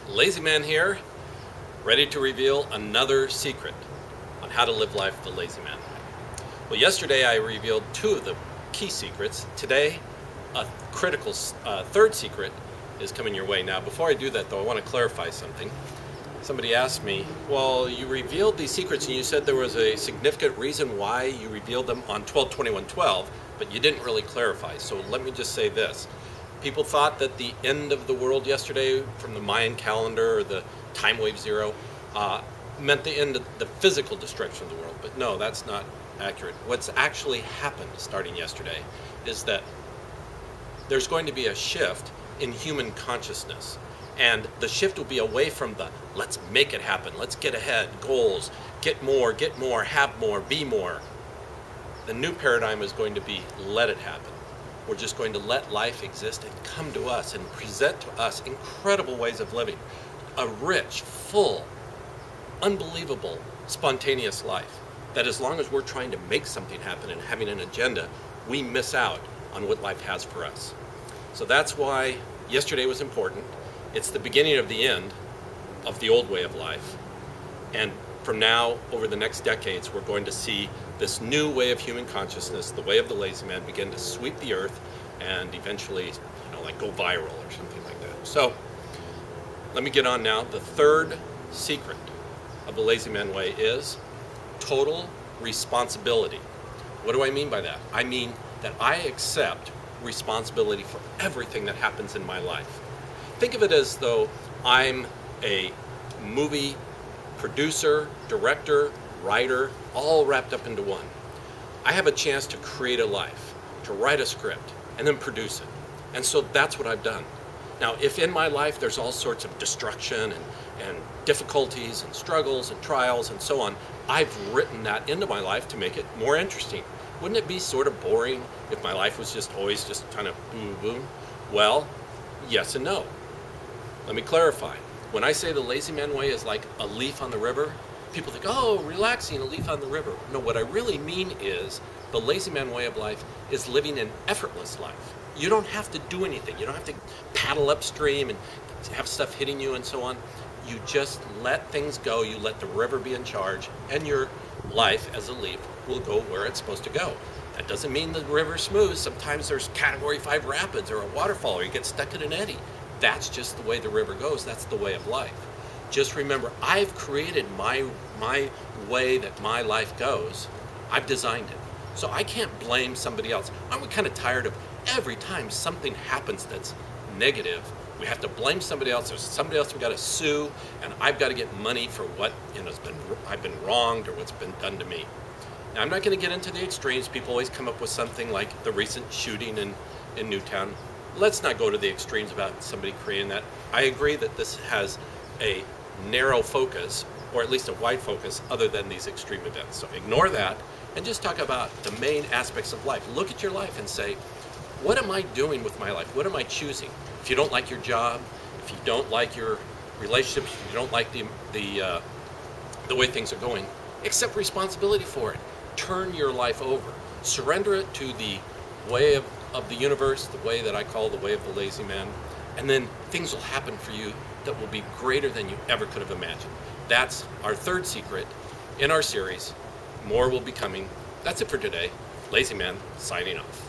Lazyman here, ready to reveal another secret on how to live life the lazy man. Well, yesterday I revealed two of the key secrets. Today, a critical third secret is coming your way. Now, before I do that though, I want to clarify something. Somebody asked me, well, you revealed these secrets and you said there was a significant reason why you revealed them on 12/21/12, but you didn't really clarify. So let me just say this. People thought that the end of the world yesterday from the Mayan calendar or the time wave zero meant the end of the physical destruction of the world. But no, that's not accurate. What's actually happened starting yesterday is that there's going to be a shift in human consciousness. And the shift will be away from the let's make it happen, let's get ahead, goals, get more, have more, be more. The new paradigm is going to be let it happen. We're just going to let life exist and come to us and present to us incredible ways of living. A rich, full, unbelievable, spontaneous life. That as long as we're trying to make something happen and having an agenda, we miss out on what life has for us. So that's why yesterday was important. It's the beginning of the end of the old way of life. And from now, over the next decades, we're going to see this new way of human consciousness, the way of the lazy man, begin to sweep the earth and eventually, like go viral or something like that. So let me get on now. The third secret of the lazy man way is total responsibility. What do I mean by that? I mean that I accept responsibility for everything that happens in my life. Think of it as though I'm a movie producer, director, writer, all wrapped up into one. I have a chance to create a life, to write a script, and then produce it. And so that's what I've done. Now, if in my life there's all sorts of destruction and difficulties and struggles and trials and so on, I've written that into my life to make it more interesting. Wouldn't it be sort of boring if my life was just always just kind of boom, boom? Well, yes and no. Let me clarify. When I say the lazy man way is like a leaf on the river, people think, oh, relaxing, a leaf on the river. No, what I really mean is the lazy man way of life is living an effortless life. You don't have to do anything. You don't have to paddle upstream and have stuff hitting you and so on. You just let things go. You let the river be in charge, and your life as a leaf will go where it's supposed to go. That doesn't mean the river's smooth. Sometimes there's Category 5 rapids or a waterfall, or you get stuck in an eddy. That's just the way the river goes. That's the way of life. Just remember, I've created my way that my life goes. I've designed it. So I can't blame somebody else. I'm kind of tired of every time something happens that's negative, we have to blame somebody else. There's somebody else we've got to sue, and I've got to get money for what I've been wronged or what's been done to me. Now, I'm not going to get into the extremes. People always come up with something like the recent shooting in Newtown. Let's not go to the extremes about somebody creating that. I agree that this has a narrow focus, or at least a wide focus, other than these extreme events. So ignore that and just talk about the main aspects of life. Look at your life and say, what am I doing with my life? What am I choosing? If you don't like your job, if you don't like your relationships, if you don't like the way things are going, accept responsibility for it. Turn your life over. Surrender it to the way of the universe, the way that I call the way of the lazy man, and then things will happen for you that will be greater than you ever could have imagined. That's our third secret in our series. More will be coming. That's it for today. Lazy Man signing off.